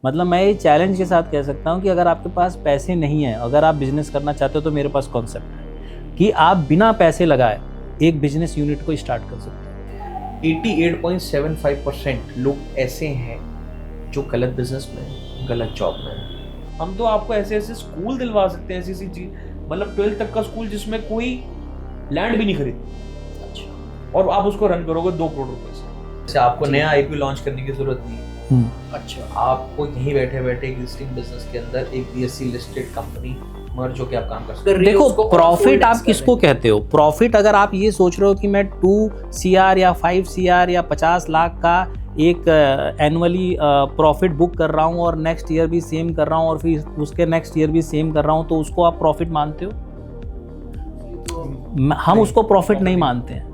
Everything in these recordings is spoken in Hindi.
मतलब मैं ये चैलेंज के साथ कह सकता हूँ कि अगर आपके पास पैसे नहीं है, अगर आप बिजनेस करना चाहते हो, तो मेरे पास कॉन्सेप्ट है कि आप बिना पैसे लगाए एक बिजनेस यूनिट को स्टार्ट कर सकते हो। 88.75% लोग ऐसे हैं जो गलत बिजनेस में हैं, गलत जॉब में हैं। हम तो आपको ऐसे ऐसे स्कूल दिलवा सकते हैं, ऐसी ऐसी चीज, मतलब 12th तक का स्कूल जिसमें कोई लैंड भी नहीं खरीद, अच्छा, और आप उसको रन करोगे 2 करोड़ रुपए से। आपको नया आईपीओ लॉन्च करने की जरूरत नहीं है। अच्छा, आपको यहीं बैठे बैठे एग्जिस्टिंग बिजनेस के अंदर एक बीएससी लिस्टेड कंपनी मर्ज होकर आप काम कर सकते हैं। देखो, प्रॉफिट आप किसको कहते हो? प्रॉफिट अगर आप ये सोच रहे हो कि मैं 2 CR या 5 CR या 50 लाख का एक एनुअली प्रॉफिट बुक कर रहा हूँ और नेक्स्ट ईयर भी सेम कर रहा हूँ और फिर उसके नेक्स्ट ईयर भी सेम कर रहा हूँ, तो उसको आप प्रॉफिट मानते हो? हम उसको प्रॉफिट नहीं मानते हैं।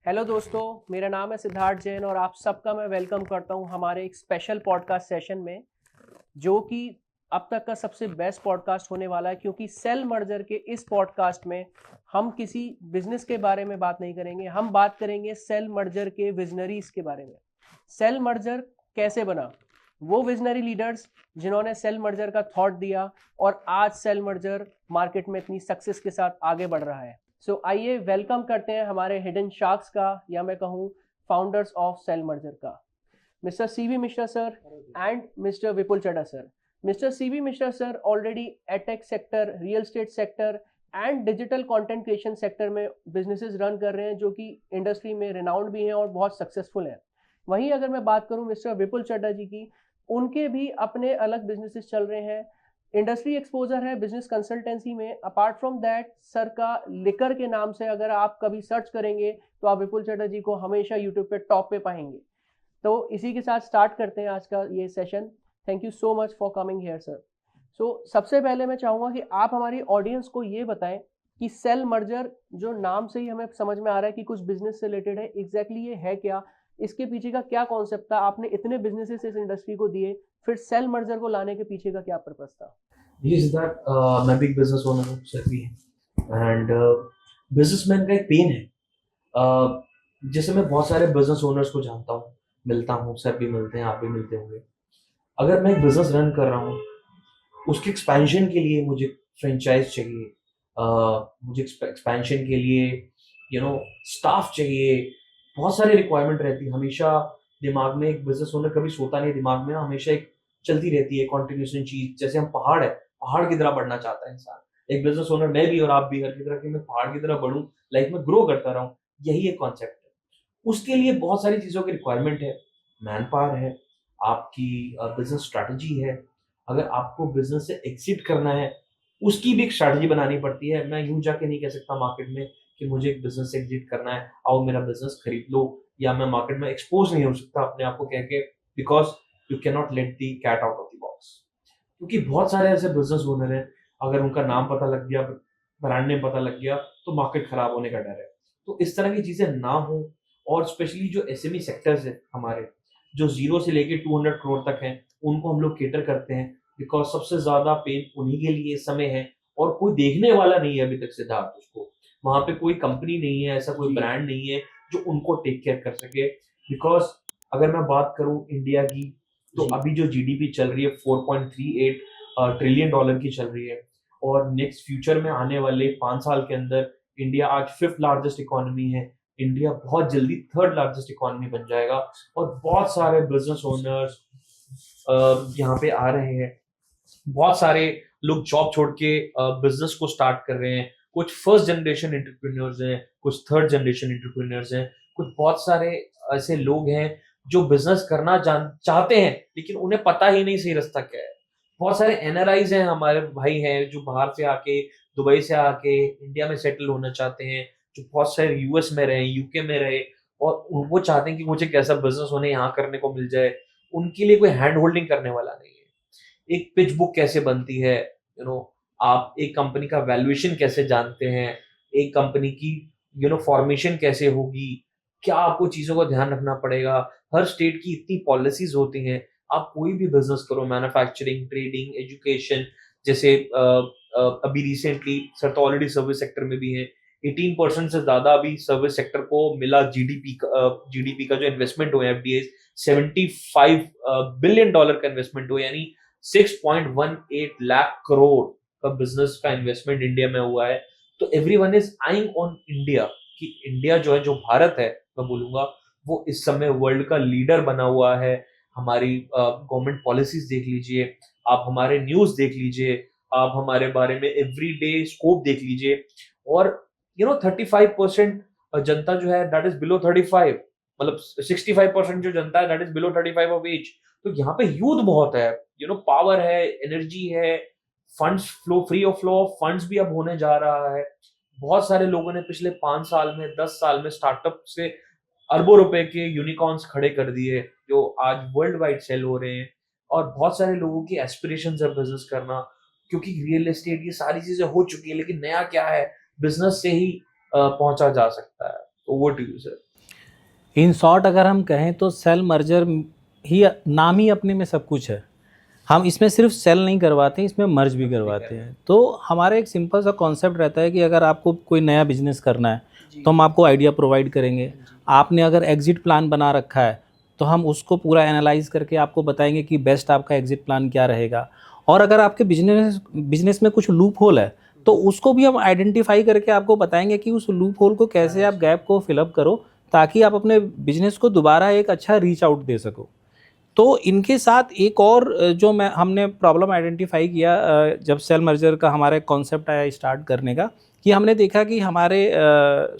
हेलो दोस्तों, मेरा नाम है सिद्धार्थ जैन और आप सबका मैं वेलकम करता हूं हमारे एक स्पेशल पॉडकास्ट सेशन में, जो कि अब तक का सबसे बेस्ट पॉडकास्ट होने वाला है। क्योंकि सेल मर्जर के इस पॉडकास्ट में हम किसी बिजनेस के बारे में बात नहीं करेंगे, हम बात करेंगे सेल मर्जर के विजनरीज के बारे में। सेल मर्जर कैसे बना, वो विजनरी लीडर्स जिन्होंने सेल मर्जर का थॉट दिया और आज सेल मर्जर मार्केट में इतनी सक्सेस के साथ आगे बढ़ रहा है। सो आइए वेलकम करते हैं हमारे हिडन शार्क्स का, या मैं कहूँ फाउंडर्स ऑफ सेल मर्जर का, mister CV Mishra sir and mister Vipul Chadha sir. Mister CV Mishra sir already edtech sector, real estate sector and digital content creation sector में बिजनेसेस रन कर रहे हैं, जो कि इंडस्ट्री में रिनाउंड भी हैं और बहुत सक्सेसफुल हैं। वहीं अगर मैं बात करूं मिस्टर विपुल चड्ढा जी की, उनके भी अपने अलग बिजनेसेस चल रहे हैं, इंडस्ट्री एक्सपोजर है बिजनेस कंसल्टेंसी में। अपार्ट फ्रॉम दैट सर का लिकर के नाम से अगर आप कभी सर्च करेंगे तो आप विपुल चड्ढा जी को हमेशा यूट्यूब पे टॉप पे पाएंगे। तो इसी के साथ स्टार्ट करते हैं आज का ये session. Thank you so much for coming here sir. So सबसे पहले मैं चाहूँगा कि आप हमारी ऑडियंस को ये बताएं कि सेल मर्जर, जो नाम से ही हमें समझ में आ रहा है कि कुछ बिजनेस से रिलेटेड है, एग्जैक्टली ये है क्या, इसके पीछे का क्या कॉन्सेप्ट था, आपने इतने बिजनेसेस इस इंडस्ट्री को दिए, फिर सेल मर्जर को लाने के पीछे का क्या पर्पस था? ये सिद्धार्थ, मैं भी एक बिजनेस ओनर हूँ, सर भी है, एंड बिजनेसमैन का एक पेन है। जैसे मैं बहुत सारे बिजनेस ओनर्स को जानता हूँ, मिलता हूँ, सर भी मिलते हैं, आप भी मिलते होंगे। अगर मैं एक बिजनेस रन कर रहा हूँ, उसके एक्सपेंशन के लिए मुझे फ्रेंचाइज चाहिए, मुझे एक्सपेंशन के लिए स्टाफ चाहिए, बहुत सारी रिक्वायरमेंट रहती है हमेशा दिमाग में। एक बिजनेस ओनर कभी सोता नहीं, दिमाग में हमेशा एक चलती रहती है कॉन्टिन्यूशन चीज। जैसे हम पहाड़ है, पहाड़ की तरह बढ़ना चाहता है इंसान। एक बिजनेस ओनर मैं भी और आप भी हर की तरह कि मैं पहाड़ की तरह बढ़ूं, लाइफ में ग्रो करता रहूं, यही एक कॉन्सेप्ट है। उसके लिए बहुत सारी चीजों की रिक्वायरमेंट है, मैन पावर है, आपकी बिजनेस स्ट्रैटेजी है। अगर आपको बिजनेस से एग्जिट करना है, उसकी भी एक स्ट्रैटेजी बनानी पड़ती है। मैं यूं जाके नहीं कह सकता मार्केट में कि मुझे एक बिजनेस से एग्जिट करना है, आओ मेरा बिजनेस खरीद लो, या मैं मार्केट में एक्सपोज नहीं हो सकता अपने आप को कह के, because you can not let the cat out of the box. क्योंकि बहुत सारे ऐसे बिजनेस ओनर हैं, अगर उनका नाम पता लग गया, ब्रांड नेम पता लग गया, तो मार्केट खराब होने का डर है। तो इस तरह की चीजें ना हो। और स्पेशली जो एसएमई सेक्टर्स है हमारे, जो 0 से लेके 200 करोड़ तक हैं, उनको हम लोग केटर करते हैं, बिकॉज सबसे ज्यादा पेन उन्हीं के लिए इस समय है। और कोई देखने वाला नहीं है अभी तक सिद्धार्थ उसको, वहां पे कोई कंपनी नहीं है, ऐसा कोई ब्रांड नहीं है जो उनको टेक केयर कर सके। बिकॉज अगर मैं बात करूं इंडिया की, तो अभी जो जीडीपी चल रही है 4.38 ट्रिलियन डॉलर की चल रही है, और नेक्स्ट फ्यूचर में आने वाले 5 साल के अंदर इंडिया आज 5th लार्जेस्ट इकोनॉमी है, इंडिया बहुत जल्दी 3rd लार्जेस्ट इकोनॉमी बन जाएगा। और बहुत सारे बिजनेस ओनर्स यहाँ पे आ रहे हैं, बहुत सारे लोग जॉब छोड़ के बिजनेस को स्टार्ट कर रहे हैं। कुछ फर्स्ट जनरेशन एंटरप्रेन्योर्स हैं, कुछ थर्ड जनरेशन एंटरप्रेन्योर्स हैं, कुछ बहुत सारे ऐसे लोग हैं जो बिजनेस करना चाहते हैं, लेकिन उन्हें पता ही नहीं सही रास्ता क्या है। बहुत सारे एनआरआईज हैं, हमारे भाई हैं जो बाहर से आके, दुबई से आके इंडिया में सेटल होना चाहते हैं, जो बहुत सारे यूएस में रहे, यूके में रहे, और वो चाहते हैं कि मुझे कैसा बिजनेस उन्हें यहाँ करने को मिल जाए। उनके लिए कोई हैंड होल्डिंग करने वाला नहीं है। एक पिच बुक कैसे बनती है, आप एक कंपनी का वैल्यूएशन कैसे जानते हैं, एक कंपनी की फॉर्मेशन कैसे होगी, क्या आपको चीजों का ध्यान रखना पड़ेगा। हर स्टेट की इतनी पॉलिसीज होती हैं। आप कोई भी बिजनेस करो, मैन्युफैक्चरिंग, ट्रेडिंग, एजुकेशन, जैसे अभी रिसेंटली सर तो ऑलरेडी सर्विस सेक्टर में भी है, 18% से ज्यादा अभी सर्विस सेक्टर को मिला जीडीपी का जो इन्वेस्टमेंट हुआ है एफडीआई, $75 बिलियन का इन्वेस्टमेंट हुआ, यानी 6.18 लाख करोड़ का बिजनेस का इन्वेस्टमेंट इंडिया में हुआ है। तो everyone is eyeing on India कि इंडिया जो है, जो भारत है मैं बोलूंगा, वो इस समय वर्ल्ड का लीडर बना हुआ है। हमारी गवर्नमेंट पॉलिसीज देख लीजिए, आप हमारे न्यूज देख लीजिए, आप हमारे बारे में एवरीडे स्कोप देख लीजिए, और 35% जनता जो है दैट इज बिलो 35, मतलब 65% जो जनता है that is below 35 of age. तो यहाँ पे यूथ बहुत है, पावर है, एनर्जी है, funds flow, free of flow of funds भी अब होने जा रहा है। बहुत सारे लोगों ने पिछले 5 साल में, 10 साल में स्टार्टअप से अरबों रुपए के यूनिकॉर्न्स खड़े कर दिए जो आज वर्ल्ड वाइड सेल हो रहे हैं। और बहुत सारे लोगों की एस्पिरेशंस है बिजनेस करना, क्योंकि रियल एस्टेट ये सारी चीजें हो चुकी है, लेकिन नया क्या है, बिजनेस से ही पहुंचा जा सकता है। तो वो to you sir. In short अगर हम कहें तो सेल मर्जर ही, नाम ही अपने में सब कुछ है। हम इसमें सिर्फ सेल नहीं करवाते, इसमें मर्ज भी करवाते हैं। तो हमारा एक सिंपल सा कॉन्सेप्ट रहता है कि अगर आपको कोई नया बिजनेस करना है तो हम आपको आइडिया प्रोवाइड करेंगे। आपने अगर एग्जिट प्लान बना रखा है तो हम उसको पूरा एनालाइज करके आपको बताएंगे कि बेस्ट आपका एग्जिट प्लान क्या रहेगा। और अगर आपके बिजनेस में कुछ लूप होल है तो उसको भी हम आइडेंटिफाई करके आपको बताएंगे कि उस लूप होल को कैसे आप गैप को फिलअप करो, ताकि आप अपने बिजनेस को दोबारा एक अच्छा रीच आउट दे सको। तो इनके साथ एक और जो हमने प्रॉब्लम आइडेंटिफाई किया जब सेल मर्जर का हमारा कॉन्सेप्ट आया स्टार्ट करने का, कि हमने देखा कि हमारे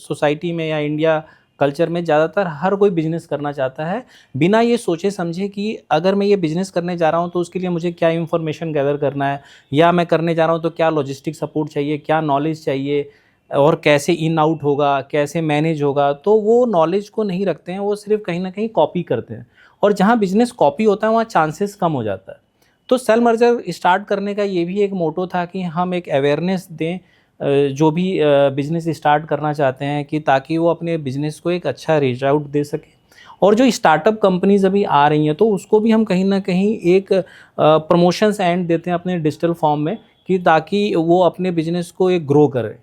सोसाइटी में या इंडिया कल्चर में ज़्यादातर हर कोई बिजनेस करना चाहता है बिना ये सोचे समझे कि अगर मैं ये बिज़नेस करने जा रहा हूँ तो उसके लिए मुझे क्या इन्फॉर्मेशन गैदर करना है, या मैं करने जा रहा हूँ तो क्या लॉजिस्टिक सपोर्ट चाहिए, क्या नॉलेज चाहिए, और कैसे इन आउट होगा, कैसे मैनेज होगा। तो वो नॉलेज को नहीं रखते हैं, वो सिर्फ कहीं ना कहीं कॉपी करते हैं, और जहाँ बिजनेस कॉपी होता है वहाँ चांसेस कम हो जाता है। तो सेल मर्जर स्टार्ट करने का ये भी एक मोटो था कि हम एक अवेयरनेस दें जो भी बिज़नेस स्टार्ट करना चाहते हैं, कि ताकि वो अपने बिज़नेस को एक अच्छा रीच आउट दे सके। और जो स्टार्टअप कंपनीज अभी आ रही हैं तो उसको भी हम कहीं ना कहीं एक प्रमोशंस एंड देते हैं अपने डिजिटल फॉर्म में, कि ताकि वो अपने बिजनेस को एक ग्रो करे।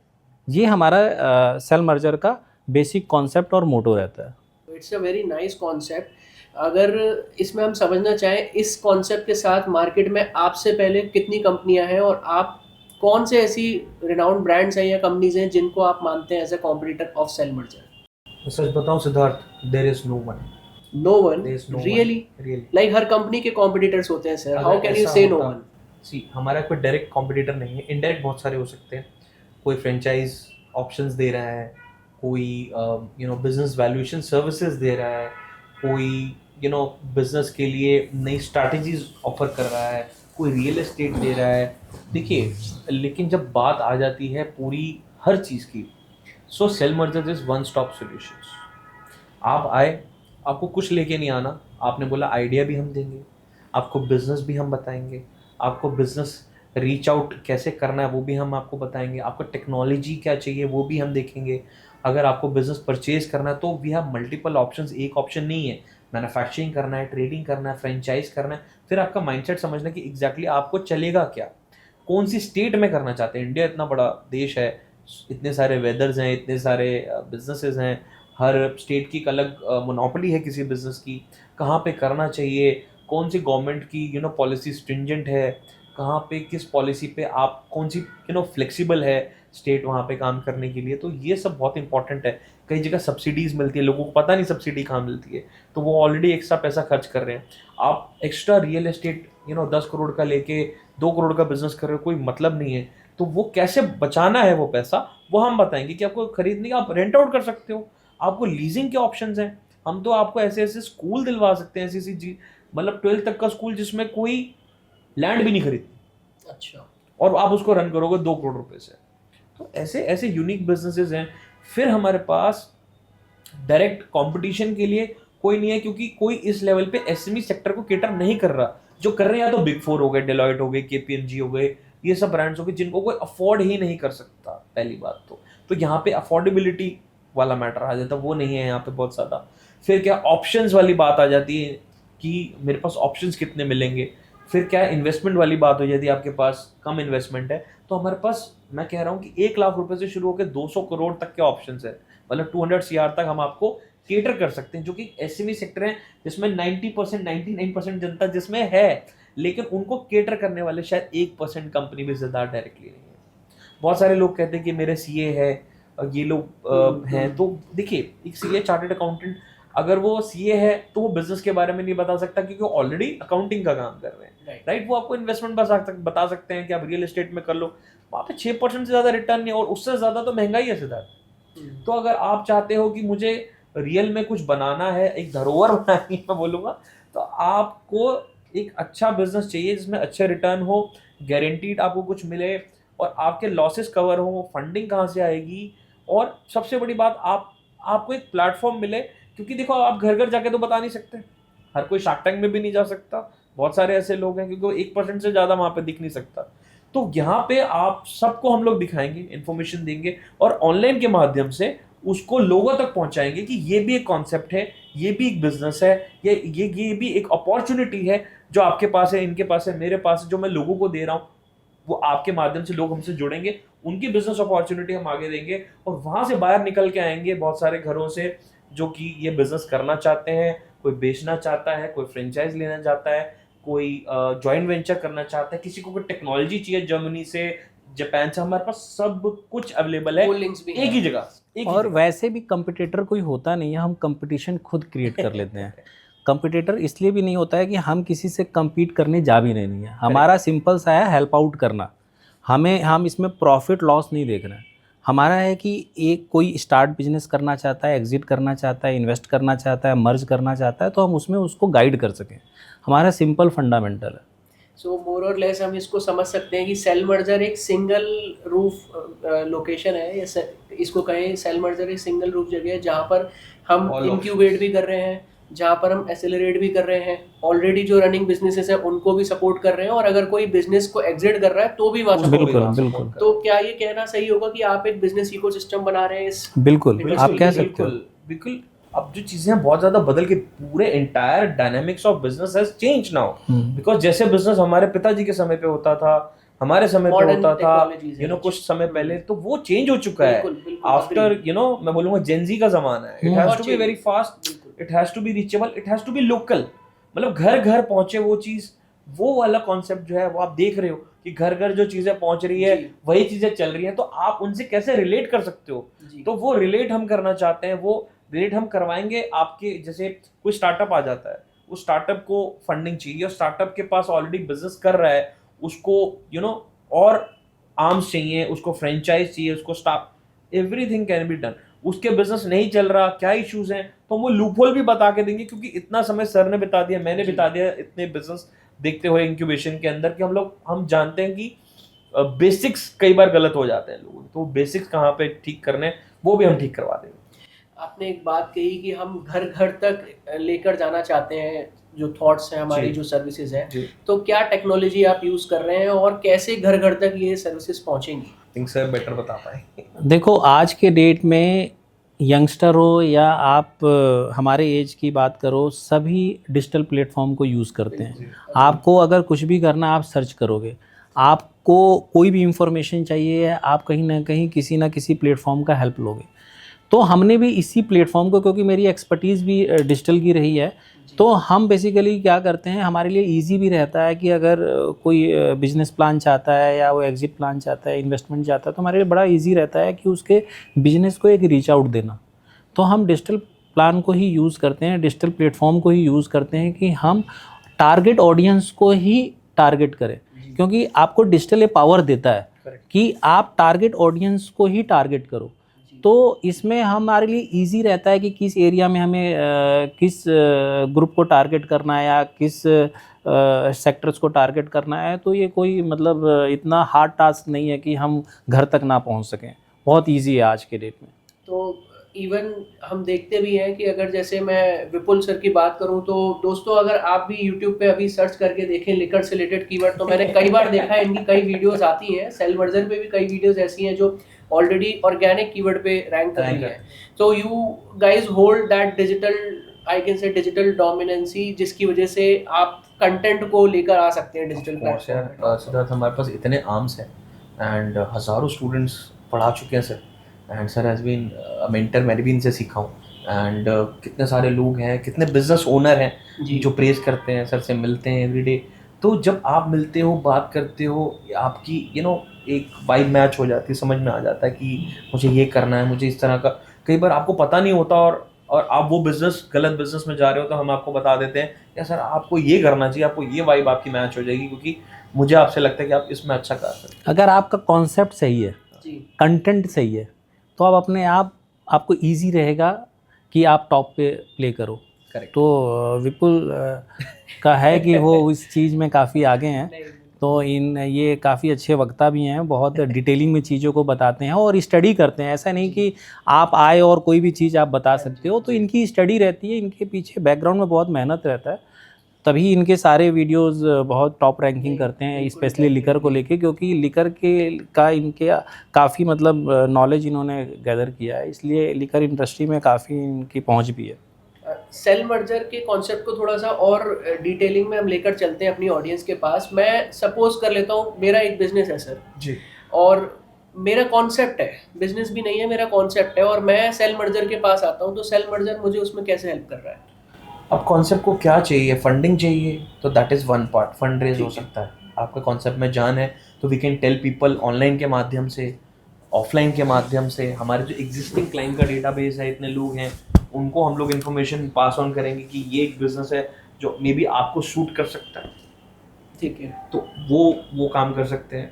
ये हमारा सेल मर्जर का बेसिक कॉन्सेप्ट और मोटो रहता है। It's a very nice concept. अगर इसमें हम समझना चाहें, इस कॉन्सेप्ट के साथ मार्केट में आपसे पहले कितनी कंपनियां हैं, और आप कौन से ऐसी रिनाउंड ब्रांड्स हैं या कंपनीज हैं जिनको आप मानते हैं as a competitor of sell merger? सच बताऊं Siddharth, there is no one. No one? Really? Like हर कंपनी के कॉम्पिटिटर्स होते हैं sir, how can you say no one? See, हमारा कोई डायरेक्ट कॉम्पिटिटर नहीं है, इनडायरेक्ट बहुत सारे हो सकते हैं। कोई फ्रेंचाइज ऑप्शंस दे रहा है, कोई बिजनेस वैल्यूएशन सर्विसेज दे रहा है, कोई बिजनेस के लिए नई स्ट्रैटेजीज ऑफर कर रहा है, कोई रियल एस्टेट दे रहा है। देखिए, लेकिन जब बात आ जाती है पूरी हर चीज़ की, so sell merger is one stop solutions. आप आए, आपको कुछ लेके नहीं आना, आपने बोला आइडिया भी हम देंगे, आपको बिजनेस भी हम बताएंगे, आपको बिजनेस रीच आउट कैसे करना है वो भी हम आपको बताएंगे, आपको टेक्नोलॉजी क्या चाहिए वो भी हम देखेंगे। अगर आपको बिजनेस परचेज करना है तो वी हैव मल्टीपल ऑप्शंस, एक ऑप्शन नहीं है। मैन्युफैक्चरिंग करना है, ट्रेडिंग करना है, फ्रेंचाइज करना है, फिर आपका माइंडसेट समझना कि एग्जैक्टली आपको चलेगा क्या, कौन सी स्टेट में करना चाहते हैं। इंडिया इतना बड़ा देश है, इतने सारे वेदर्स हैं, इतने सारे बिजनेसेस हैं, हर स्टेट की एक अलग मोनोपोली है किसी बिजनेस की। कहाँ पे करना चाहिए, कौन सी गवर्नमेंट की पॉलिसी स्ट्रिंजेंट है, कहाँ पे किस पॉलिसी पे आप कौन सी फ्लेक्सिबल है स्टेट वहाँ पे काम करने के लिए। तो ये सब बहुत इंपॉर्टेंट है। कई जगह सब्सिडीज़ मिलती है, लोगों को पता नहीं सब्सिडी कहाँ मिलती है, तो वो ऑलरेडी एक्स्ट्रा पैसा खर्च कर रहे हैं। आप एक्स्ट्रा रियल एस्टेट 10 करोड़ का लेके 2 करोड़ का बिजनेस कर रहे हो, कोई मतलब नहीं है। तो वो कैसे बचाना है वो पैसा, वो हम बताएंगे कि आपको खरीदने का, आप रेंट आउट कर सकते हो, आपको लीजिंग के ऑप्शंस हैं। हम तो आपको ऐसे ऐसे स्कूल दिलवा सकते हैं, ऐसी ऐसी चीज, मतलब 12th तक का स्कूल जिसमें कोई लैंड भी नहीं खरीदती, अच्छा, और आप उसको रन करोगे 2 करोड़ रुपए से। तो ऐसे ऐसे यूनिक बिजनेसेस हैं। फिर हमारे पास डायरेक्ट कंपटीशन के लिए कोई नहीं है, क्योंकि कोई इस लेवल पे एसएमई सेक्टर को केटर नहीं कर रहा। जो कर रहे हैं या तो बिग 4 हो गए, डेलॉयट हो गए, केपीएमजी हो गए, ये सब ब्रांड्स हो गए जिनको कोई अफोर्ड ही नहीं कर सकता। पहली बात तो यहाँ पे अफोर्डेबिलिटी वाला मैटर आ जाता है, वो नहीं है यहाँ पे बहुत ज़्यादा। फिर क्या ऑप्शंस वाली बात आ जाती है कि मेरे पास ऑप्शंस कितने मिलेंगे। फिर क्या इन्वेस्टमेंट वाली बात हो जाती है, आपके पास कम इन्वेस्टमेंट है तो हमारे पास मैं कह रहा हूँ कि 1 लाख रुपए से शुरू होकर 200 करोड़ तक के ऑप्शंस है, मतलब 200 CR तक हम आपको केटर कर सकते हैं, जो कि एसएमई सेक्टर है जिसमें 90% 99% जनता जिसमें है, लेकिन उनको केटर करने वाले शायद 1% कंपनी भी सिद्धार्थ डायरेक्टली नहीं है। बहुत सारे लोग कहते हैं कि मेरे सीए है, ये लोग हैं, तो देखिए एक सीए चार्टर्ड अकाउंटेंट अगर वो सीए है तो वो बिजनेस के बारे में नहीं बता सकता, क्योंकि वो ऑलरेडी अकाउंटिंग का काम कर रहे हैं, राइट। वो आपको इन्वेस्टमेंट बता सकते हैं कि आप रियल एस्टेट में कर लो, वहाँ पे 6% से ज्यादा रिटर्न नहीं, और उससे ज्यादा तो महंगाई है सिद्धार्थ। तो अगर आप चाहते हो कि मुझे रियल में कुछ बनाना है, एक धरोहर बनानी है, मैं बोलूँगा, तो आपको एक अच्छा बिजनेस चाहिए जिसमें अच्छे रिटर्न हो, गारंटीड आपको कुछ मिले, और आपके लॉसेस कवर हो। फंडिंग कहाँ से आएगी, और सबसे बड़ी बात आपको एक प्लेटफॉर्म मिले, क्योंकि देखो आप घर घर जाके तो बता नहीं सकते, हर कोई शार्क टैंक में भी नहीं जा सकता, बहुत सारे ऐसे लोग हैं क्योंकि 1% से ज़्यादा वहाँ पे दिख नहीं सकता। तो यहाँ पे आप सबको हम लोग दिखाएंगे, इन्फॉर्मेशन देंगे, और ऑनलाइन के माध्यम से उसको लोगों तक पहुँचाएंगे कि ये भी एक कॉन्सेप्ट है, ये भी एक बिजनेस है, ये भी एक अपॉर्चुनिटी है जो आपके पास है, इनके पास है, मेरे पास है, जो मैं लोगों को दे रहा हूँ, वो आपके माध्यम से लोग हमसे जुड़ेंगे, उनकी बिजनेस अपॉर्चुनिटी हम आगे देंगे, और वहाँ से बाहर निकल के आएंगे बहुत सारे घरों से जो कि ये बिजनेस करना चाहते हैं, कोई बेचना चाहता है, कोई फ्रेंचाइज लेना चाहता है, कोई जॉइंट वेंचर करना चाहता है, किसी को कोई टेक्नोलॉजी चाहिए जर्मनी से, जापान से, हमारे पास सब कुछ अवेलेबल है एक ही जगह। और वैसे भी कंपटीटर कोई होता नहीं है, हम कंपटीशन खुद क्रिएट कर लेते हैं। कंपटीटर इसलिए भी नहीं होता है कि हम किसी से compete करने जा भी नहीं है, हमारा सिंपल सा है हेल्प आउट करना। हम इसमें प्रॉफिट लॉस नहीं देख रहे हैं, हमारा है कि एक कोई स्टार्ट बिजनेस करना चाहता है, एग्जिट करना चाहता है, इन्वेस्ट करना चाहता है, मर्ज करना चाहता है, तो हम उसमें उसको गाइड कर सकें। हमारा सिंपल फंडामेंटल है। सो मोर और लेस हम इसको समझ सकते हैं कि सेल मर्जर एक सिंगल रूफ लोकेशन है, या इसको कहें सेल मर्जर एक सिंगल रूफ जगह है जहाँ पर हम इंक्यूबेट भी कर रहे हैं, जहाँ पर हम एक्सेलरेट भी कर रहे हैं, ऑलरेडी जो रनिंग बिजनेसेस हैं उनको भी सपोर्ट कर रहे हैं, और अगर कोई बिजनेस को एग्जिट कर रहा है तो भी वहाँ बिल्कुल। तो क्या ये कहना सही होगा कि आप एक बिजनेस इकोसिस्टम बना रहे हैं इस? बिल्कुल आप कह सकते हो। बिल्कुल। अब जो चीजें बहुत ज्यादा बदल के, पूरे entire dynamics of business has change now, because जैसे बिजनेस हमारे पिताजी के समय पे होता था, हमारे समय पे होता था, कुछ समय पहले, तो वो चेंज हो चुका है। आफ्टर मैं बोलूंगा जेनजी का जमाना है। It has to be very fast, it has to be reachable, it has to be local, मतलब घर घर पहुंचे वो चीज, वो वाला कॉन्सेप्ट जो है वो आप देख रहे हो कि घर घर जो चीजें पहुंच रही है वही चीजें चल रही हैं, तो आप उनसे कैसे रिलेट कर सकते हो, तो वो रिलेट हम करना चाहते हैं, वो रिलेट हम करवाएंगे। आपके जैसे कोई स्टार्टअप आ जाता है, उस स्टार्टअप को फंडिंग चाहिए, और स्टार्टअप के पास ऑलरेडी बिजनेस कर रहा है, उसको और आर्म्स चाहिए, उसको फ्रेंचाइज चाहिए, उसको staff, everything can be done. उसके बिजनेस नहीं चल रहा, क्या इश्यूज हैं, तो वो लूपहोल भी बता के देंगे, क्योंकि इतना समय सर ने बिता दिया, मैंने बिता दिया इतने बिजनेस देखते हुए इंक्यूबेशन के अंदर, कि हम जानते हैं कि बेसिक्स कई बार गलत हो जाते हैं लोगों, तो बेसिक्स कहाँ पे ठीक करने, वो भी हम ठीक करवा देंगे। आपने एक बात कही कि हम घर घर तक लेकर जाना चाहते हैं जो थॉट्स हैं हमारी, जो सर्विसेज हैं, तो क्या टेक्नोलॉजी आप यूज कर रहे हैं और कैसे घर घर तक ये सर्विसेज पहुंचेंगी? थिंक सर बेटर बता पाए। देखो आज के डेट में यंगस्टर हो या आप हमारे एज की बात करो, सभी डिजिटल प्लेटफॉर्म को यूज़ करते हैं। आपको अगर कुछ भी करना, आप सर्च करोगे, आपको कोई भी इंफॉर्मेशन चाहिए, आप कहीं ना कहीं किसी ना किसी प्लेटफॉर्म का हेल्प लोगे। तो हमने भी इसी प्लेटफॉर्म को, क्योंकि मेरी एक्सपर्टीज़ भी डिजिटल की रही है, तो हम बेसिकली क्या करते हैं, हमारे लिए इजी भी रहता है कि अगर कोई बिजनेस प्लान चाहता है या वो एग्जिट प्लान चाहता है, इन्वेस्टमेंट चाहता है, तो हमारे लिए बड़ा इजी रहता है कि उसके बिजनेस को एक रीच आउट देना। तो हम डिजिटल प्लान को ही यूज़ करते हैं, डिजिटल प्लेटफॉर्म को ही यूज़ करते हैं कि हम टारगेट ऑडियंस को ही टारगेट करें, क्योंकि आपको डिजिटल ये पावर देता है कि आप टारगेट ऑडियंस को ही टारगेट करो। तो इसमें हमारे लिए इजी रहता है कि किस एरिया में हमें किस ग्रुप को टारगेट करना है या किस सेक्टर्स को टारगेट करना है। तो ये कोई मतलब इतना हार्ड टास्क नहीं है कि हम घर तक ना पहुंच सकें, बहुत इजी है आज के डेट में। तो इवन हम देखते भी हैं कि अगर जैसे मैं विपुल सर की बात करूं, तो दोस्तों अगर आप भी YouTube पे अभी सर्च करके देखें लिकर से रिलेटेड कीवर्ड, तो मैंने कई बार देखा है इनकी कई वीडियोस आती हैं। सेल मर्जर पे भी कई वीडियोस ऐसी हैं जो ऑलरेडी ऑर्गेनिक कीवर्ड पे रैंक कर रही है। तो you guys hold that digital, I can say digital dominancy, जिसकी वजह से आप कंटेंट को लेकर आ सकते हैं डिजिटल प्लेटफॉर्म। सिद्धार्थ, हमारे पास इतने आर्म्स हैं, एंड हज़ारों स्टूडेंट्स पढ़ा चुके हैं sir, and sir has been mentor, मैंने भी इनसे सीखा हूँ। एंड कितने सारे लोग हैं, कितने बिजनेस ओनर हैं जी जो प्रेज करते हैं सर से, मिलते हैं एवरीडे। तो जब आप मिलते हो, बात करते हो, आपकी एक वाइब मैच हो जाती है, समझ में आ जाता है कि मुझे ये करना है, मुझे इस तरह का। कई बार आपको पता नहीं होता और आप वो गलत बिजनेस में जा रहे हो, तो हम आपको बता देते हैं या सर आपको ये करना चाहिए, आपको ये वाइब आपकी मैच हो जाएगी, क्योंकि मुझे आपसे लगता है कि आप इसमें अच्छा कर सकते हैं। अगर आपका कॉन्सेप्ट सही है, जी कंटेंट सही है, तो आप अपने आपको इजी रहेगा कि आप टॉप पे प्ले करो। करेक्ट। तो विपुल का है कि वो इस चीज़ में काफ़ी आगे हैं। तो ये काफ़ी अच्छे वक्ता भी हैं, बहुत डिटेलिंग में चीज़ों को बताते हैं और स्टडी करते हैं। ऐसा नहीं कि आप आए और कोई भी चीज़ आप बता सकते हो, तो इनकी स्टडी रहती है, इनके पीछे बैकग्राउंड में बहुत मेहनत रहता है, तभी इनके सारे वीडियोस बहुत टॉप रैंकिंग करते हैं, स्पेशली लिकर को लेके, क्योंकि लिकर का इनके काफ़ी मतलब नॉलेज इन्होंने गैदर किया है, इसलिए लिकर इंडस्ट्री में काफ़ी इनकी पहुंच भी है। सेल मर्जर के कॉन्सेप्ट को थोड़ा सा और डिटेलिंग में हम लेकर चलते हैं अपनी ऑडियंस के पास। मैं सपोज कर लेता हूँ मेरा एक बिजनेस है सर जी। और मेरा कॉन्सेप्ट है, बिजनेस भी नहीं है, मेरा कॉन्सेप्ट है, और मैं सेल मर्जर के पास आता हूँ, तो सेल मर्जर मुझे उसमें कैसे हेल्प कर रहा है? अब कॉन्सेप्ट को क्या चाहिए? फंडिंग चाहिए, तो that is one part, fund raise हो सकता है। आपका कॉन्सेप्ट में जान है तो we can tell people online के माध्यम से, ऑफलाइन के माध्यम से। हमारे जो एग्जिस्टिंग क्लाइंट का डेटाबेस है, इतने लोग हैं, उनको हम लोग इन्फॉर्मेशन पास ऑन करेंगे कि ये एक बिजनेस है जो मे बी आपको सूट कर सकता है, ठीक है। तो वो काम कर सकते हैं।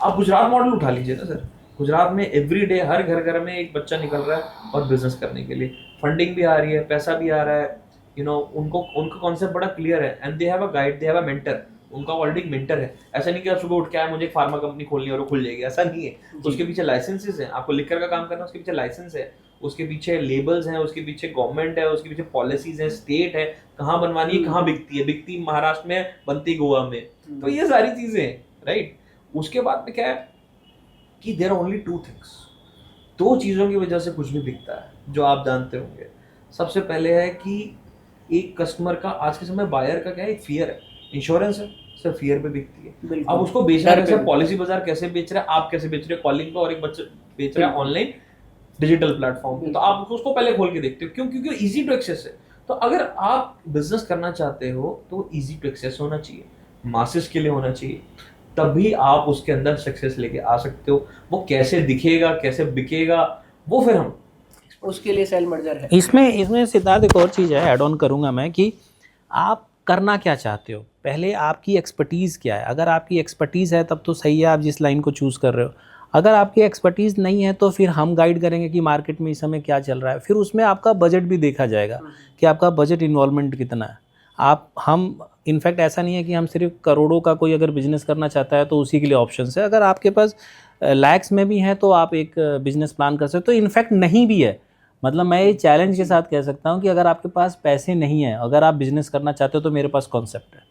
आप गुजरात मॉडल उठा लीजिए ना सर, गुजरात में एवरी डे हर घर में एक बच्चा निकल रहा है और बिजनेस करने के लिए, फंडिंग भी आ रही है, पैसा भी आ रहा है, उनका कॉन्सेप्ट बड़ा क्लियर है, and they have a guide, they have a mentor. उनका ऑलरेडी मेंटर है। ऐसा नहीं कि आप सुबह उठ के आए मुझे एक फार्मा कंपनी खोलनी है और वो खुल जाएगी, ऐसा नहीं है। उसके पीछे लाइसेंसेस हैं, आपको लिकर का काम करना है, उसके पीछे लाइसेंस है, उसके पीछे लेबल्स हैं, उसके पीछे गवर्नमेंट है, उसके पीछे पॉलिसीज है, स्टेट है, कहाँ बनवानी है, कहाँ बिकती महाराष्ट्र में, बनती गोवा में, तो ये सारी चीजें हैं, राइट। उसके बाद में क्या है कि there are only two things, दो चीज़ों की वजह से कुछ भी बिकता है, जो आप जानते होंगे। सबसे पहले है कि एक कस्टमर का आज के समय बायर का क्या है, एक फियर है। इंश्योरेंस है सर, फियर पे बिकती है। अब उसको बेचना कैसे, पॉलिसी बाजार कैसे बेच रहा है, आप कैसे बेच रहे हो कॉलिंग पे, और एक बच्चा बेच रहा है ऑनलाइन डिजिटल प्लेटफॉर्म पे, तो आप उसको पहले खोल के देखते हो। क्यों? क्योंकि इजी टू एक्सेस है। तो अगर आप बिजनेस करना चाहते हो तो इजी टू एक्सेस होना चाहिए, मासेस के लिए होना चाहिए, तभी आप उसके अंदर सक्सेस लेके आ सकते हो। वो कैसे दिखेगा, कैसे बिकेगा, वो फिर हम उसके लिए सेल मर्जर है। इसमें सिद्धार्थ एक और चीज़ है, ऐड ऑन करूँगा मैं, कि आप करना क्या चाहते हो, पहले आपकी एक्सपर्टीज़ क्या है। अगर आपकी एक्सपर्टीज़ है तब तो सही है, आप जिस लाइन को चूज़ कर रहे हो। अगर आपकी एक्सपर्टीज़ नहीं है तो फिर हम गाइड करेंगे कि मार्केट में इस समय क्या चल रहा है, फिर उसमें आपका बजट भी देखा जाएगा कि आपका बजट इन्वॉल्वमेंट कितना है। हम इनफैक्ट ऐसा नहीं है कि हम सिर्फ करोड़ों का कोई अगर बिज़नेस करना चाहता है तो उसी के लिए ऑप्शन है। अगर आपके पास लैक्स में भी है तो आप एक बिज़नेस प्लान कर सकते हो। तो इनफैक्ट नहीं भी है, मतलब मैं ये चैलेंज के साथ कह सकता हूँ कि अगर आपके पास पैसे नहीं है, अगर आप बिज़नेस करना चाहते हो, तो मेरे पास कॉन्सेप्ट है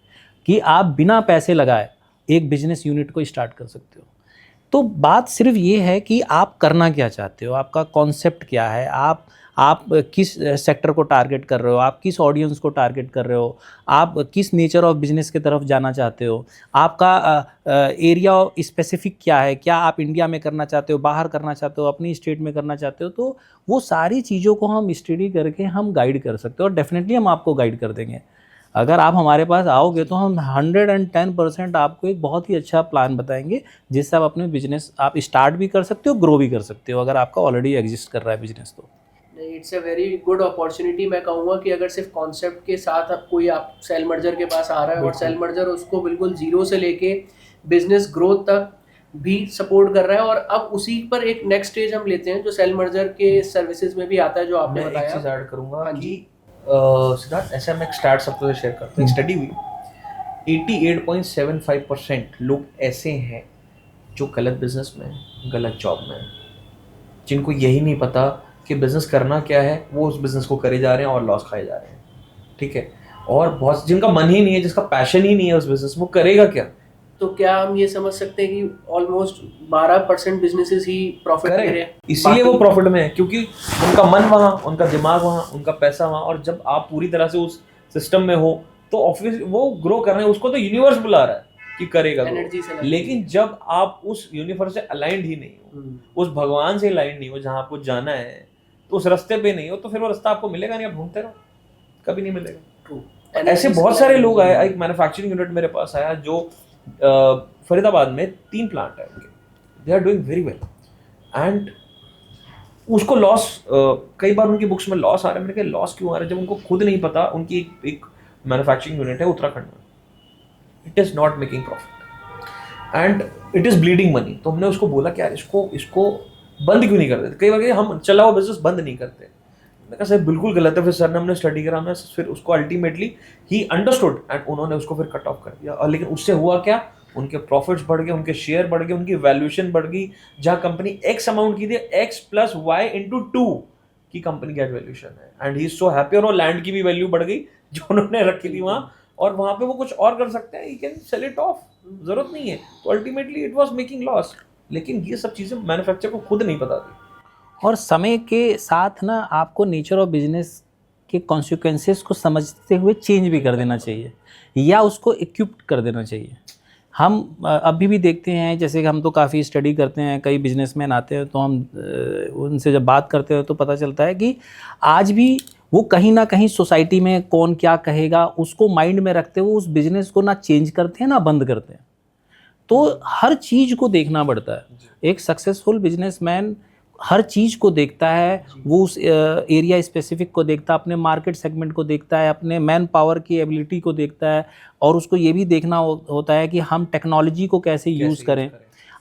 कि आप बिना पैसे लगाए एक बिज़नेस यूनिट को स्टार्ट कर सकते हो। तो बात सिर्फ ये है कि आप करना क्या चाहते हो, आपका कॉन्सेप्ट क्या है, आप किस सेक्टर को टारगेट कर रहे हो, आप किस ऑडियंस को टारगेट कर रहे हो, आप किस नेचर ऑफ बिज़नेस की तरफ जाना चाहते हो, आपका एरिया स्पेसिफिक क्या है, क्या आप इंडिया में करना चाहते हो, बाहर करना चाहते हो, अपनी स्टेट में करना चाहते हो। तो वो सारी चीज़ों को हम स्टडी करके हम गाइड कर सकते हो, और डेफिनेटली हम आपको गाइड कर देंगे। अगर आप हमारे पास आओगे तो हम 110% आपको एक बहुत ही अच्छा प्लान बताएंगे, जिससे आप अपने बिजनेस आप स्टार्ट भी कर सकते हो, ग्रो भी कर सकते हो, अगर आपका ऑलरेडी एग्जिस्ट कर रहा है बिजनेस तो। It's a very good opportunity. मैं कहूँगा कि अगर सिर्फ कॉन्सेप्ट के साथ आप सेल मर्जर के पास आ रहा है और सेल मर्जर उसको बिल्कुल जीरो से लेके बिजनेस ग्रोथ तक भी सपोर्ट कर रहा है, और अब उसी पर एक नेक्स्ट स्टेज हम लेते हैं जो सेल मर्जर के सर्विसेज में भी आता है, जो आपने बताया। एक चीज ऐड करूंगा हाँ कि सिद्धार्थ, ऐसा मैं एक स्टार्ट सबसे शेयर करता हूँ। स्टडी हुई 88.75% लोग ऐसे हैं जो गलत बिजनेस में, गलत जॉब में, जिनको यही नहीं पता कि बिजनेस करना क्या है, वो उस बिजनेस को करे जा रहे हैं और लॉस खाए जा रहे हैं, ठीक है। और बहुत जिनका मन ही नहीं है, जिसका पैशन ही नहीं है उस बिजनेस में, वो करेगा क्या? तो क्या हम ये समझ सकते हैं कि ऑलमोस्ट 12% बिजनेसेस ही प्रॉफिट कर रहे हैं? इसीलिए वो प्रॉफिट में है, क्योंकि उनका मन वहाँ, उनका दिमाग वहाँ, उनका पैसा वहाँ। और जब आप पूरी तरह से उस सिस्टम में हो तो ऑब्वियसली वो ग्रो कर रहे हैं, उसको तो यूनिवर्स बुला रहा है कि करेगा एनर्जी से लेकिन जब आप उस यूनिवर्स से अलाइंड ही नहीं हो, उस भगवान से अलाइंड नहीं हो जहां आपको जाना है, तो उस रास्ते पे नहीं हो, तो फिर वो रास्ता आपको मिलेगा नहीं, आप ढूंढते रहो, कभी नहीं मिलेगा। ऐसे बहुत सारे लोग आए, एक मैन्युफैक्चरिंग यूनिट मेरे पास आया जो फरीदाबाद में 3 प्लांट है उनके, they are doing very well and उसको लॉस, कई बार उनकी बुक्स में लॉस आ रहा है। मैंने कहा लॉस क्यों आ रहा है, जब उनको खुद नहीं पता। उनकी एक मैन्युफैक्चरिंग यूनिट है उत्तराखंड में, it is not making profit and it is bleeding money. तो हमने उसको बोला कि यार इसको बंद क्यों नहीं कर देते, कई बार हम चला हुआ बिजनेस बंद नहीं करते। मैंने कहा सर बिल्कुल गलत है। फिर सर ने हमने स्टडी करा, मैं फिर उसको अल्टीमेटली ही अंडरस्टूड एंड उन्होंने उसको फिर कट ऑफ कर दिया। और लेकिन उससे हुआ क्या, उनके प्रॉफिट्स बढ़ गए, उनके शेयर बढ़ गए, उनकी वैल्यूएशन बढ़ गई। जहां कंपनी एक्स अमाउंट की थी, x + y × 2 की कंपनी की वैल्यूएशन है and he is so happy. और वो लैंड की भी वैल्यू बढ़ गई जो उन्होंने रखी थी वहां, और वहां पे वो कुछ और कर सकते हैं, he can sell it of, जरूरत नहीं है। तो ultimately it was making loss, लेकिन ये सब चीजें मैन्युफैक्चरर को खुद नहीं पता थी। और समय के साथ ना आपको नेचर ऑफ बिजनेस के कॉन्सिक्वेंसेस को समझते हुए चेंज भी कर देना चाहिए या उसको इक्विप्ड कर देना चाहिए। हम अभी भी देखते हैं, जैसे कि हम तो काफ़ी स्टडी करते हैं, कई बिजनेसमैन आते हैं तो हम उनसे जब बात करते हैं तो पता चलता है कि आज भी वो कहीं ना कहीं सोसाइटी में कौन क्या कहेगा उसको माइंड में रखते हुए उस बिज़नेस को ना चेंज करते हैं ना बंद करते हैं। तो हर चीज़ को देखना पड़ता है। एक सक्सेसफुल बिजनेसमैन हर चीज़ को देखता है, वो उस एरिया स्पेसिफिक को देखता है, अपने मार्केट सेगमेंट को देखता है, अपने मैन पावर की एबिलिटी को देखता है, और उसको ये भी देखना होता है कि हम टेक्नोलॉजी को कैसे यूज़ करें।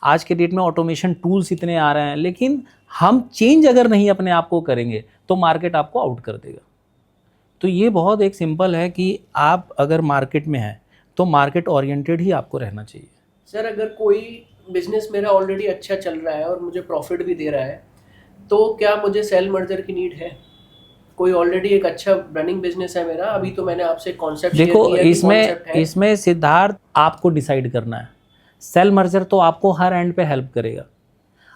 आज के डेट में ऑटोमेशन टूल्स इतने आ रहे हैं, लेकिन हम चेंज अगर नहीं अपने आप को करेंगे तो मार्केट आपको आउट कर देगा। तो ये बहुत एक सिंपल है कि आप अगर मार्केट में हैं तो मार्केट ओरिएंटेड ही आपको रहना चाहिए। सर अगर कोई बिजनेस मेरा ऑलरेडी अच्छा चल रहा है और मुझे प्रॉफिट भी दे रहा है, तो क्या मुझे सेल मर्जर की नीड है? कोई ऑलरेडी एक अच्छा रनिंग बिजनेस है मेरा, अभी तो मैंने आपसे कॉन्सेप्ट शेयर देखो किया कि concept है। इसमें सिद्धार्थ आपको डिसाइड करना है। सेल मर्जर तो आपको हर एंड पे हेल्प करेगा।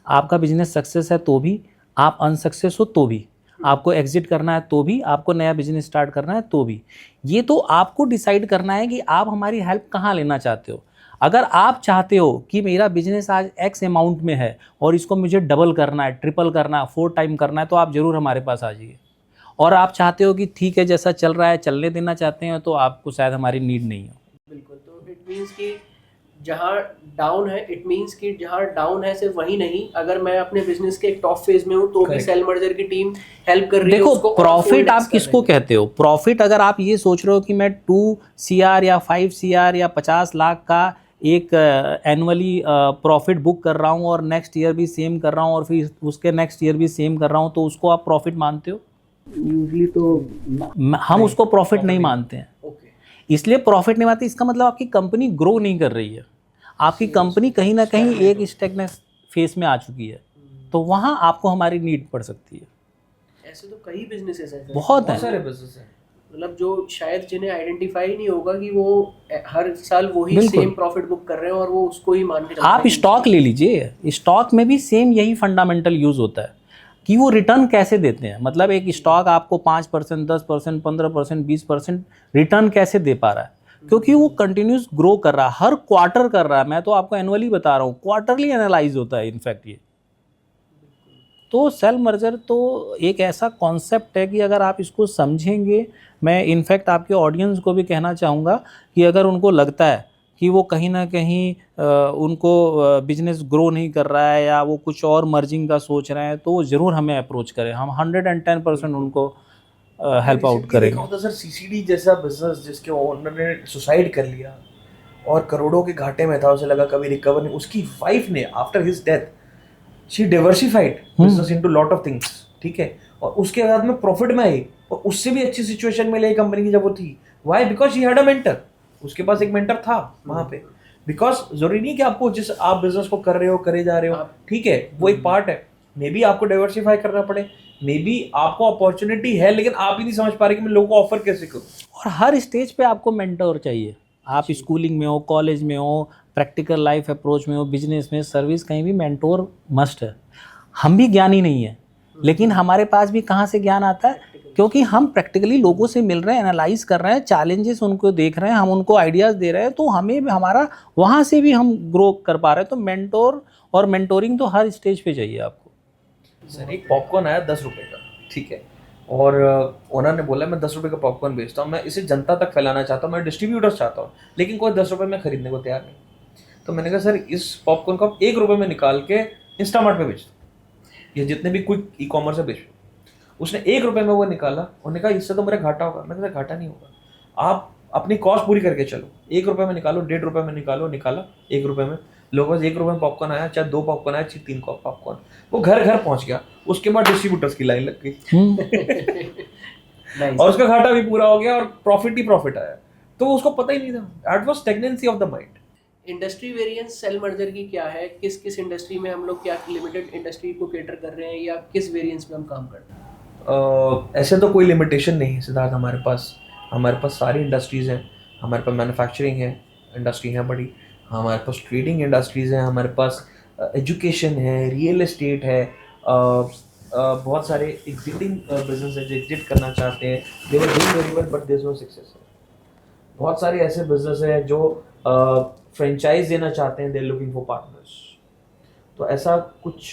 आपका बिजनेस सक्सेस है तो भी, आप अनसक्सेस हो तो भी, आपको एग्जिट करना है तो भी, आपको नया बिजनेस स्टार्ट करना है तो भी, ये तो आपको डिसाइड करना है कि आप हमारी हेल्प कहाँ लेना चाहते हो। अगर आप चाहते हो कि मेरा बिजनेस आज एक्स अमाउंट में है और इसको मुझे डबल करना है, ट्रिपल करना है, 4 टाइम करना है, तो आप ज़रूर हमारे पास आ जाइए। और आप चाहते हो कि ठीक है जैसा चल रहा है चलने देना चाहते हैं, तो आपको शायद हमारी नीड नहीं है। बिल्कुल। तो इट मीन्स कि जहाँ डाउन है, इट मीन्स कि जहाँ डाउन है सिर्फ वही नहीं, अगर मैं अपने बिजनेस के एक टॉप फेज में हूँ तो भी सेल मर्जर की टीम हेल्प कर रही है। देखो प्रॉफिट आप किसको कहते हो? प्रॉफिट अगर आप ये सोच रहे हो कि मैं 2 CR या 5 CR या 50 लाख का एक एनुअली प्रॉफिट बुक कर रहा हूँ और नेक्स्ट ईयर भी सेम कर रहा हूँ और फिर उसके नेक्स्ट ईयर भी सेम कर रहा हूँ, तो उसको आप प्रॉफिट मानते हो? यूजली तो हम उसको प्रॉफिट नहीं मानते हैं। ओके। इसलिए प्रॉफिट नहीं मानते, इसका मतलब आपकी कंपनी ग्रो नहीं कर रही है, आपकी कंपनी कहीं ना कहीं एक स्टैग्नेंस फेस में आ चुकी है, तो वहाँ आपको हमारी नीड पड़ सकती है। ऐसे तो कई बिजनेसेस हैं, बहुत हैं, सारे बिजनेस हैं, मतलब जो शायद जिन्हें आइडेंटिफाई नहीं होगा कि वो हर साल वही बिल्कुल। सेम प्रॉफिट बुक कर रहे हैं और वो उसको ही मान के चल आप रहे हैं। स्टॉक ले लीजिए, स्टॉक में भी सेम यही फंडामेंटल यूज होता है कि वो रिटर्न कैसे देते हैं। मतलब एक स्टॉक आपको 5%, 10%, 15%, 20% रिटर्न कैसे दे पा रहा है, क्योंकि वो कंटिन्यूस ग्रो कर रहा है, हर क्वार्टर कर रहा है। मैं तो आपको एनुअली बता रहा हूँ, क्वार्टरली एनालाइज होता है इनफैक्ट ये। तो सेल मर्जर तो एक ऐसा कॉन्सेप्ट है कि अगर आप इसको समझेंगे, मैं इनफैक्ट आपके ऑडियंस को भी कहना चाहूँगा कि अगर उनको लगता है कि वो कहीं ना कहीं उनको बिजनेस ग्रो नहीं कर रहा है या वो कुछ और मर्जिंग का सोच रहे हैं, तो वो ज़रूर हमें अप्रोच करें। हम 110% उनको हेल्प आउट करेंगे। देखा होता सर, सीसीडी जैसा बिजनेस जिसके ओनर ने सुसाइड कर लिया और करोड़ों के घाटे में था, उसे लगा कभी रिकवर नहीं, उसकी वाइफ ने after his death she diversified business into lot of things, ठीक है, और उसके बाद में प्रॉफिट में आई और उससे भी अच्छी सिचुएशन में ली कंपनी की जब वो थी। Why? Because she had a mentor, उसके पास एक मेंटर था वहां पे। बिकॉज जरूरी नहीं कि आपको जिस आप बिजनेस को कर रहे हो करे जा रहे हो, ठीक है, वो एक पार्ट है। मे बी आपको डाइवर्सिफाई करना पड़े, मे बी आपको अपॉर्चुनिटी है लेकिन आप ही नहीं समझ पा रहे कि मैं लोगों को ऑफर कैसे करूं। और हर स्टेज पे आपको मेंटर चाहिए। आप स्कूलिंग में हो, कॉलेज में हो, प्रैक्टिकल लाइफ अप्रोच में हो, बिजनेस में, सर्विस, कहीं भी मेंटोर मस्ट है। हम भी ज्ञानी नहीं है, लेकिन हमारे पास भी कहाँ से ज्ञान आता है? क्योंकि हम प्रैक्टिकली लोगों से मिल रहे हैं, एनालाइज कर रहे हैं, चैलेंजेस उनको देख रहे हैं, हम उनको आइडियाज़ दे रहे हैं, तो हमें भी हमारा वहाँ से भी हम ग्रो कर पा रहे हैं। तो मेंटोर और मेंटोरिंग तो हर स्टेज पे चाहिए आपको। सर एक पॉपकॉर्न आया 10 रुपए का, ठीक है, और ओनर ने बोला मैं 10 रुपए का पॉपकॉर्न बेचता हूँ, मैं इसे जनता तक फैलाना चाहता हूँ, मैं डिस्ट्रीब्यूटर्स चाहता हूँ, लेकिन कोई 10 रुपए में खरीदने को तैयार नहीं। तो मैंने कहा सर इस पॉपकॉर्न को आप 1 रुपए में निकाल के इंस्टामार्ट पे बेच दो, ये जितने भी क्विक ई कॉमर्स है बेच दो। उसने 1 रुपए में वो निकाला, उन्होंने कहा इससे तो मेरा घाटा होगा। मैंने कहा घाटा नहीं होगा, आप अपनी कॉस्ट पूरी करके चलो, 1 रुपए में निकालो, 1.5 रुपए में निकालो, निकाला 1 रुपए में, लोगों से 1 रुपए में पॉपकॉर्न आया, चाहे 2 पॉपकॉर्न आया, चाहे 3 पॉपकॉर्न, वो घर घर पहुंच गया। उसके बाद डिस्ट्रीब्यूटर्स की लाइन लग गई और उसका घाटा भी पूरा हो गया और प्रॉफिट ही प्रॉफिट आया। तो उसको पता ही नहीं था, that was stagnancy of the mind. Industry variance sell merger की क्या है, किस किस इंडस्ट्री में हम लोग क्या लिमिटेड इंडस्ट्री को कैटर कर रहे हैं या किस वेरिएंस में हम काम कर रहे हैं? ऐसे तो कोई लिमिटेशन नहीं है सिद्धार्थ, हमारे पास सारी इंडस्ट्रीज़ हैं। हमारे पास मैन्युफैक्चरिंग है, इंडस्ट्री है बड़ी, हमारे पास ट्रेडिंग इंडस्ट्रीज़ हैं, हमारे पास एजुकेशन है, रियल एस्टेट है, बहुत सारे एग्जिटिंग बिजनेस है जो एग्जिट करना चाहते हैं, they were doing very well but there is no success. बहुत सारे ऐसे बिजनेस हैं जो फ्रेंचाइज देना चाहते हैं, they are looking for partners. तो ऐसा कुछ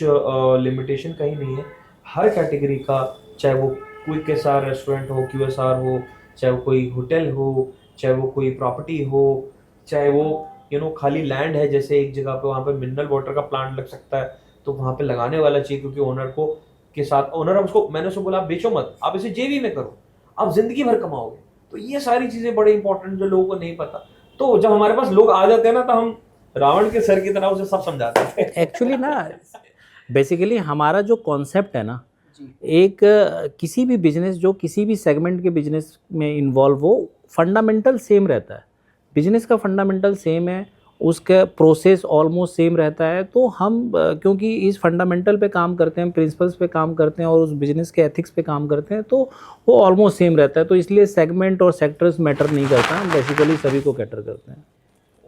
लिमिटेशन कहीं नहीं है। हर कैटेगरी का, चाहे वो क्विक एसआर रेस्टोरेंट हो, QSR हो, चाहे वो कोई होटल हो, चाहे वो कोई प्रॉपर्टी हो, चाहे वो खाली लैंड है, जैसे एक जगह पे वहाँ पे मिनरल वाटर का प्लांट लग सकता है, तो वहाँ पे लगाने वाला चाहिए, क्योंकि ओनर को के साथ ओनर उसको, मैंने उसको बोला आप बेचो मत, आप इसे जेवी में करो, आप जिंदगी भर कमाओगे। तो ये सारी चीज़ें बड़ी इंपॉर्टेंट जो लोगों को नहीं पता। तो जब हमारे पास लोग आ जाते हैं ना, तो हम रावण के सर की तरह उसे सब समझाते हैं। एक्चुअली ना बेसिकली हमारा जो कॉन्सेप्ट है ना, एक किसी भी बिजनेस जो किसी भी सेगमेंट के बिजनेस में इन्वॉल्व हो, फंडामेंटल सेम रहता है। बिजनेस का फंडामेंटल सेम है, उसका प्रोसेस ऑलमोस्ट सेम रहता है। तो हम क्योंकि इस फंडामेंटल पे काम करते हैं, प्रिंसिपल्स पे काम करते हैं और उस बिजनेस के एथिक्स पे काम करते हैं, तो वो ऑलमोस्ट सेम रहता है। तो इसलिए सेगमेंट और सेक्टर्स मैटर नहीं करता, हम बेसिकली सभी को कैटर करते हैं।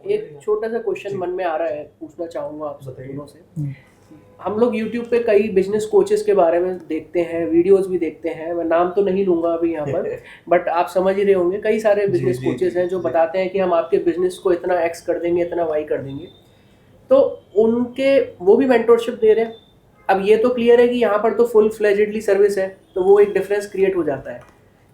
एक छोटा सा क्वेश्चन मन में आ रहा है, पूछना चाहूँगा आप सब दोनों से। हम लोग YouTube पे कई बिजनेस कोचेस के बारे में देखते हैं, वीडियोस भी देखते हैं, मैं नाम तो नहीं लूँगा अभी यहाँ पर, बट आप समझ ही रहे होंगे, कई सारे बिजनेस कोचेस हैं जो बताते हैं कि हम आपके बिजनेस को इतना एक्स कर देंगे, इतना वाई कर देंगे। तो उनके वो भी मेंटरशिप दे रहे हैं। अब ये तो क्लियर है कि यहाँ पर तो फुल फ्लेजेडली सर्विस है, तो वो एक डिफरेंस क्रिएट हो जाता है,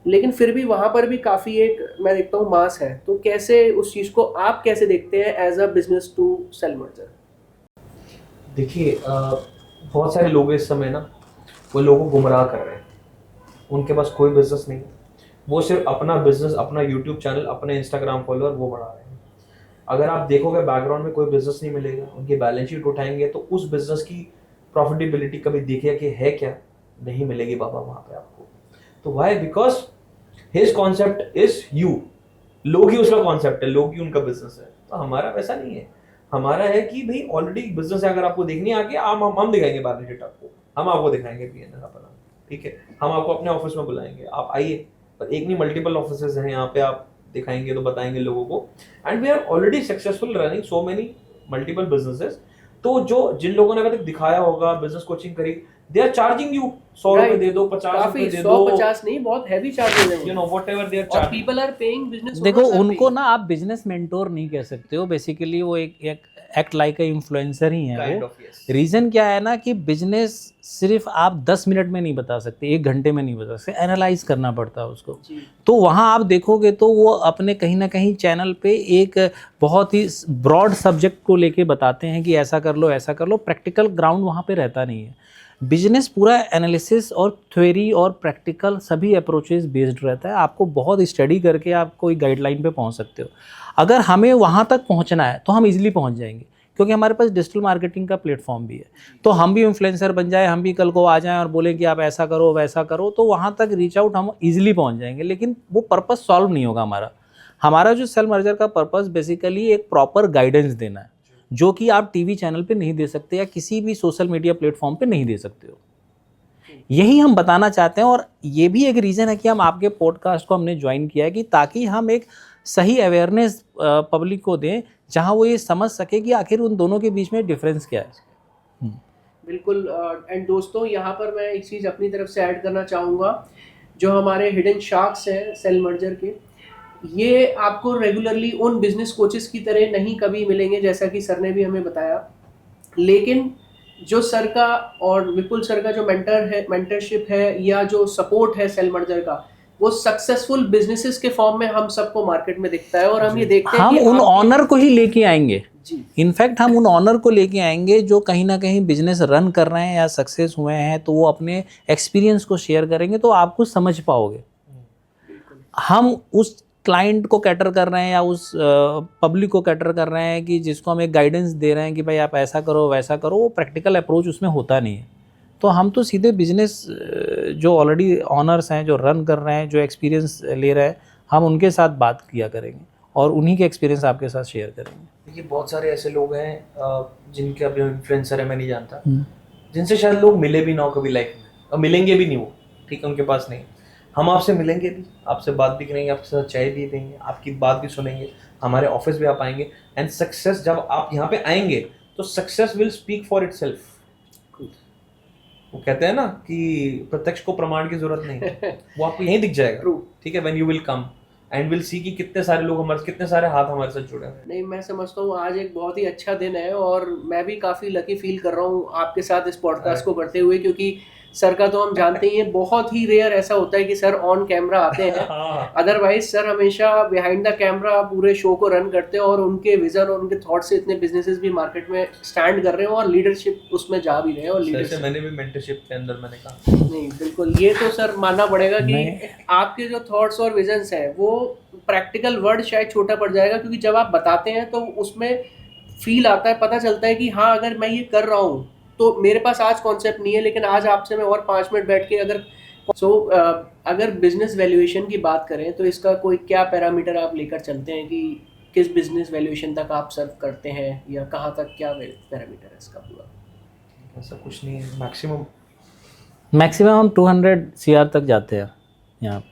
लेकिन फिर भी वहाँ पर भी काफ़ी एक मैं देखता हूँ मास है। तो कैसे उस चीज़ को आप कैसे देखते हैं as a business to sell merger? देखिए, बहुत सारे लोग इस समय ना, वो लोगों को गुमराह कर रहे हैं। उनके पास कोई बिजनेस नहीं है, वो सिर्फ अपना बिजनेस, अपना यूट्यूब चैनल, अपने इंस्टाग्राम फॉलोअर वो बढ़ा रहे हैं। अगर आप देखोगे बैकग्राउंड में कोई बिजनेस नहीं मिलेगा, उनकी बैलेंस शीट उठाएंगे तो उस बिजनेस की प्रॉफिटेबिलिटी कभी देखिए कि है क्या, नहीं मिलेगी बाबा वहाँ पे आपको। तो why? Because his concept is you, लोग ही उसका कॉन्सेप्ट है, लोग ही उनका बिजनेस है। तो हमारा वैसा नहीं है, हमारा है कि भाई ऑलरेडी बिजनेस है, अगर आपको देखनी आगे हम दिखाएंगे बैलेंस शीट आपको, हम आपको दिखाएंगे P&L अपना, ठीक है, हम आपको अपने ऑफिस में बुलाएंगे, आप आइए। पर एक नहीं, मल्टीपल ऑफिसेज हैं यहाँ पे, आप दिखाएंगे तो बताएंगे लोगों को। And we are already successful running so many multiple businesses. तो जो जिन लोगों ने अभी तक दिखाया होगा, बिजनेस कोचिंग करी, दे आर चार्जिंग यू 100 रुपए दे दो, 50 रुपए दे दो, 150 नहीं, बहुत हैवी चार्जेस हैं, व्हाटएवर दे आर और charging. People are paying, business देखो उनको ना आप बिजनेस मेंटोर नहीं कह सकते हो, बेसिकली वो एक एक्ट लाइक अ इन्फ्लुएंसर ही है वो। रीज़न क्या है ना कि बिजनेस सिर्फ आप 10 मिनट में नहीं बता सकते, 1 घंटे में नहीं बता सकते, एनालाइज करना पड़ता है उसको। तो वहाँ आप देखोगे तो वो अपने कहीं ना कहीं चैनल पे एक बहुत ही ब्रॉड सब्जेक्ट को लेके बताते हैं कि ऐसा कर लो, ऐसा कर लो। प्रैक्टिकल ग्राउंड वहाँ पे रहता नहीं है। बिजनेस पूरा एनालिसिस और थ्योरी और प्रैक्टिकल सभी अप्रोचेस बेस्ड रहता है। आपको बहुत स्टडी करके आप कोई गाइडलाइन पे पहुंच सकते हो। अगर हमें वहां तक पहुंचना है तो हम इजीली पहुंच जाएंगे, क्योंकि हमारे पास डिजिटल मार्केटिंग का प्लेटफॉर्म भी है। तो हम भी इन्फ्लुएंसर बन जाए, हम भी कल को आ जाएं और बोलें कि आप ऐसा करो वैसा करो, तो वहाँ तक रीच आउट हम इजीली पहुँच जाएंगे, लेकिन वो पर्पस सॉल्व नहीं होगा हमारा जो सेल मर्जर का पर्पस बेसिकली एक प्रॉपर गाइडेंस देना है, जो कि आप टीवी चैनल पे नहीं दे सकते या किसी भी सोशल मीडिया प्लेटफॉर्म पे नहीं दे सकते हो। यही हम बताना चाहते हैं, और ये भी एक रीज़न है कि हम आपके पॉडकास्ट को हमने ज्वाइन किया है, कि ताकि हम एक सही अवेयरनेस पब्लिक को दें, जहां वो ये समझ सके कि आखिर उन दोनों के बीच में डिफरेंस क्या है। बिल्कुल। एंड दोस्तों, यहाँ पर मैं एक चीज़ अपनी तरफ से ऐड करना चाहूँगा। जो हमारे हिडन शार्क्स हैं सेल मर्जर के, ये आपको रेगुलरली उन बिजनेस कोचेस की तरह नहीं कभी मिलेंगे जैसा कि सर ने भी हमें बताया, लेकिन जो सर का और विपुल सर का जो मेंटरशिप है या जो सपोर्ट है सेल मर्जर का, वो सक्सेसफुल बिजनेसेस के फॉर्म में हम सबको मार्केट में दिखता है। और हम ये देखते हैं हम कि उन ऑनर को ही लेके आएंगे जी, इनफैक्ट हम उन ऑनर को लेके आएंगे जो कहीं ना कहीं बिजनेस रन कर रहे हैं या सक्सेस हुए हैं, तो वो अपने एक्सपीरियंस को शेयर करेंगे तो आप कुछ समझ पाओगे। हम उस क्लाइंट को कैटर कर रहे हैं या उस पब्लिक को कैटर कर रहे हैं कि जिसको हम एक गाइडेंस दे रहे हैं कि भाई आप ऐसा करो वैसा करो, वो प्रैक्टिकल अप्रोच उसमें होता नहीं है। तो हम तो सीधे बिजनेस जो ऑलरेडी ऑनर्स हैं, जो रन कर रहे हैं, जो एक्सपीरियंस ले रहे हैं, हम उनके साथ बात किया करेंगे और उन्हीं के एक्सपीरियंस आपके साथ शेयर करेंगे। देखिए बहुत सारे ऐसे लोग हैं जिनके अभी इन्फ्लुएंसर है, मैं नहीं जानता, जिनसे शायद लोग मिले भी ना हो कभी लाइफ में, और मिलेंगे भी नहीं वो, ठीक है, उनके पास नहीं। हम आपसे मिलेंगे भी, आपसे बात भी करेंगे, आपके साथ चाय भी देंगे, आपकी बात भी सुनेंगे, हमारे ऑफिस भी आप आएंगे, एंड सक्सेस जब आप यहाँ पे आएंगे तो success will speak for itself. वो कहते हैं ना कि प्रत्यक्ष को प्रमाण की जरूरत नहीं है, वो आपको यहीं दिख जाएगा, ठीक है, when you will come and will see कि कितने सारे लोग हमारे, कितने सारे हाथ हमारे साथ जुड़े हैं। नहीं, मैं समझता हूँ आज एक बहुत ही अच्छा दिन है और मैं भी काफ़ी लकी फील कर रहा हूँ आपके साथ इस पॉडकास्ट को करते हुए, क्योंकि सर का तो हम जानते ही हैं, बहुत ही रेयर ऐसा होता है कि सर ऑन कैमरा आते हैं। अदरवाइज सर हमेशा बिहाइंड द कैमरा पूरे शो को रन करते हैं और उनके विजन और उनके थॉट से इतने बिजनेसेस भी मार्केट में स्टैंड कर रहे हैं और लीडरशिप उसमें जा भी रहे हैं। और लीडरशिप मैंने भी मेंटरशिप के अंदर मैंने कहा नहीं, बिल्कुल, ये तो सर मानना पड़ेगा कि आपके जो थॉट्स और विजन्स हैं वो प्रैक्टिकल वर्ड शायद छोटा पड़ जाएगा, क्योंकि जब आप बताते हैं तो उसमें फील आता है, पता चलता है कि हाँ अगर मैं ये कर रहा हूँ तो मेरे पास आज कॉन्सेप्ट नहीं है, लेकिन आज आपसे मैं और 5 मिनट बैठ के अगर बिजनेस वैल्यूएशन की बात करें तो इसका कोई क्या पैरामीटर आप लेकर चलते हैं कि किस बिजनेस वैल्यूएशन तक आप सर्व करते हैं या कहाँ तक, क्या पैरामीटर है इसका पूरा? ऐसा कुछ नहीं है, मैक्सिमम हम 200 CR तक जाते हैं। यहाँ पे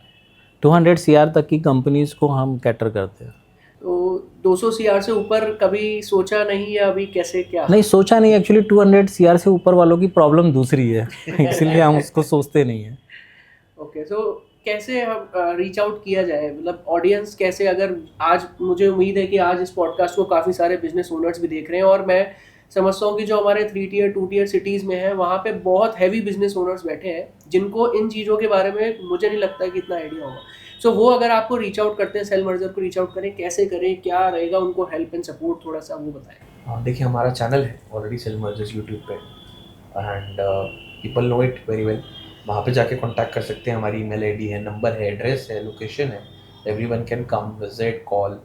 200 CR तक की कंपनीज को हम कैटर करते हैं। तो 200 CR से ऊपर कभी सोचा नहीं, या अभी कैसे क्या? नहीं सोचा नहीं, एक्चुअली 200 CR से ऊपर वालों की प्रॉब्लम दूसरी है इसलिए हम उसको सोचते नहीं हैं। ओके, सो कैसे हम रीच आउट किया जाए, मतलब ऑडियंस कैसे, अगर आज मुझे उम्मीद है कि आज इस पॉडकास्ट को काफ़ी सारे बिजनेस ओनर्स भी देख रहे हैं और मैं समझता हूँ कि जो हमारे 3 टियर 2 टियर सिटीज़ में है वहाँ पे बहुत हैवी बिजनेस ओनर्स बैठे हैं जिनको इन चीज़ों के बारे में मुझे नहीं लगता कि इतना आइडिया होगा। सो वो अगर आपको रीच आउट करते हैं, सेल मर्जर को रीच आउट करें, कैसे करें, क्या रहेगा उनको हेल्प एंड सपोर्ट, थोड़ा सा वो बताएं। हाँ देखिए, हमारा चैनल है ऑलरेडी सेल मर्जर्स यूट्यूब पे, and people know it very well. वहाँ पे जाके कांटेक्ट कर सकते हैं, हमारी ईमेल आईडी है, नंबर है, एड्रेस है, लोकेशन है, everyone can come visit call.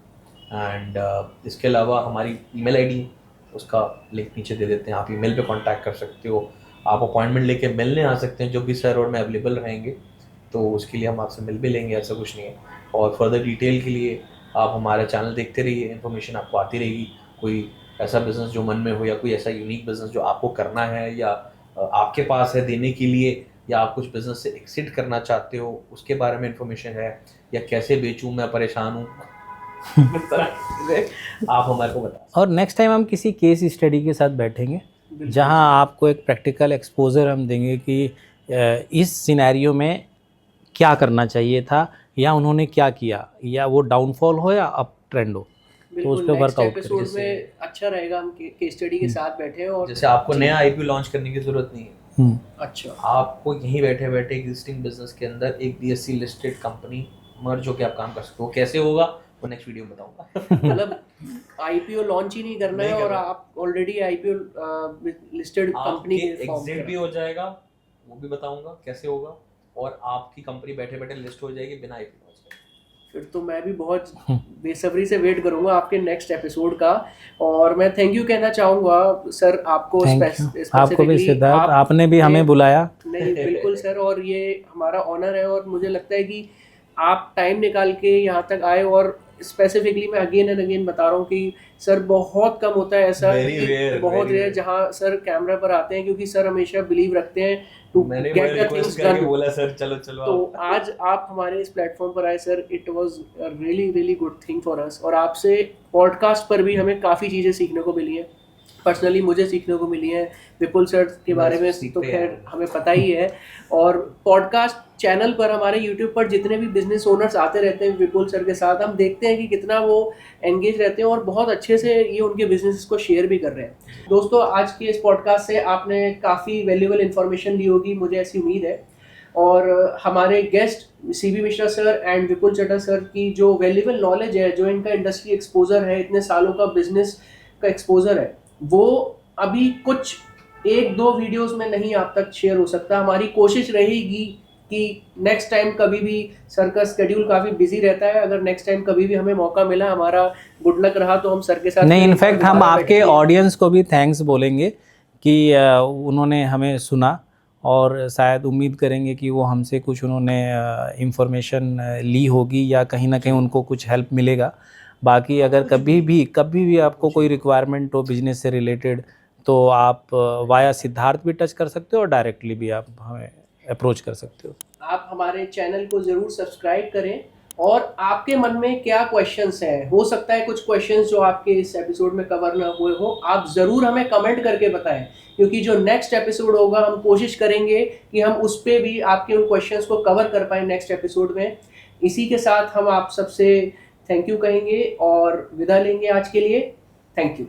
And इसके अलावा हमारी ईमेल आईडी, उसका लिंक नीचे दे देते हैं, आप ईमेल पे कांटेक्ट कर सकते हो, आप अपॉइंटमेंट लेके मिलने आ सकते हैं, जो भी सर और मैं अवेलेबल रहेंगे तो उसके लिए हम आपसे मिल भी लेंगे, ऐसा कुछ नहीं है। और फर्दर डिटेल के लिए आप हमारा चैनल देखते रहिए, इन्फॉर्मेशन आपको आती रहेगी। कोई ऐसा बिज़नेस जो मन में हो या कोई ऐसा यूनिक बिज़नेस जो आपको करना है या आपके पास है देने के लिए, या आप कुछ बिज़नेस से एक्सिट करना चाहते हो, उसके बारे में इन्फॉर्मेशन है, या कैसे बेचूं मैं परेशान हूँ आप हमारे को बता। और नेक्स्ट टाइम हम किसी केस स्टडी के साथ बैठेंगे जहां आपको एक प्रैक्टिकल एक्सपोजर हम देंगे कि इस सिनेरियो में क्या करना चाहिए था, या उन्होंने क्या किया, या वो डाउनफॉल हो या अप ट्रेंड हो, तो उस पर वर्कआउट एपिसोड में अच्छा रहेगा हम केस स्टडी के साथ बैठे। और जैसे आपको नया आईपीओ लॉन्च करने की जरूरत नहीं है, अच्छा, आपको यहीं बैठे बैठे एग्जिस्टिंग बिजनेस के अंदर एक बीएससी लिस्टेड कंपनी मर्ज होकर आप काम कर सकते हो। कैसे होगा वो नेक्स्ट वीडियो में बताऊंगा। मतलब आईपीओ लॉन्च ही नहीं करना है और आप ऑलरेडी आईपीओ लिस्टेड कंपनी के एग्जिट भी हो जाएगा, वो भी बताऊंगा कैसे होगा, और आपकी कंपनी बैठे बैठे लिस्ट हो जाएगी बिना आईपीओ। फिर तो मैं भी बहुत बेसब्री से वेट करूंगा आपके नेक्स्ट एपिसोड का। और मैं थैंक यू कहना चाहूँगा सर आपको, आपको भी सिद्धार्थ, आपने भी हमें बुलाया। नहीं बिल्कुल सर, और ये हमारा ऑनर है और मुझे लगता है कि आप टाइम निकाल के यहाँ तक आए। और स्पेसिफिकली मैं अगेन एंड अगेन बता रहा हूँ कि सर बहुत कम होता है ऐसा, बहुत रेयर जहाँ सर कैमरा पर आते हैं, क्योंकि सर हमेशा बिलीव रखते हैं to get the things done. बोला सर चलो तो आज आप हमारे इस प्लेटफॉर्म पर आए sir, it was a really really good thing for us. और आपसे पॉडकास्ट पर भी हमें काफ़ी चीज़ें सीखने को मिली हैं। पर्सनली मुझे सीखने को मिली है। विपुल सर के बारे में तो खैर हमें पता ही है, और पॉडकास्ट चैनल पर हमारे यूट्यूब पर जितने भी बिजनेस ओनर्स आते रहते हैं विपुल सर के साथ, हम देखते हैं कि कितना वो एंगेज रहते हैं और बहुत अच्छे से ये उनके बिजनेस को शेयर भी कर रहे हैं। दोस्तों, आज के इस पॉडकास्ट से आपने काफ़ी वैल्यूएबल इन्फॉर्मेशन ली होगी, मुझे ऐसी उम्मीद है। और हमारे guest CB Mishra sir and Vipul Chadha sir की जो वैल्यूएबल नॉलेज है, जो इनका इंडस्ट्री एक्सपोजर है, इतने सालों का बिजनेस का एक्सपोजर है, वो अभी कुछ 1-2 वीडियोस में नहीं आप तक शेयर हो सकता। हमारी कोशिश रहेगी कि नेक्स्ट टाइम कभी भी, सर का स्केड्यूल काफ़ी बिजी रहता है, अगर नेक्स्ट टाइम कभी भी हमें मौका मिला, हमारा गुड लक रहा, तो हम सर के साथ नहीं, इनफैक्ट हम आपके ऑडियंस को भी थैंक्स बोलेंगे कि उन्होंने हमें सुना, और शायद उम्मीद करेंगे कि वो हमसे कुछ उन्होंने इंफॉर्मेशन ली होगी या कहीं ना कहीं उनको कुछ हेल्प मिलेगा। बाकी अगर कभी भी आपको कोई रिक्वायरमेंट हो बिजनेस से रिलेटेड, तो आप वाया सिद्धार्थ भी टच कर सकते हो और डायरेक्टली भी आप हमें अप्रोच कर सकते हो। आप हमारे चैनल को ज़रूर सब्सक्राइब करें, और आपके मन में क्या क्वेश्चंस हैं, हो सकता है कुछ क्वेश्चंस जो आपके इस एपिसोड में कवर ना हुए हो, आप ज़रूर हमें कमेंट करके बताएं, क्योंकि जो नेक्स्ट एपिसोड होगा हम कोशिश करेंगे कि हम उस पर भी आपके उन क्वेश्चंस को कवर कर पाएँ नेक्स्ट एपिसोड में। इसी के साथ हम आप सबसे थैंक यू कहेंगे और विदा लेंगे आज के लिए। Thank you.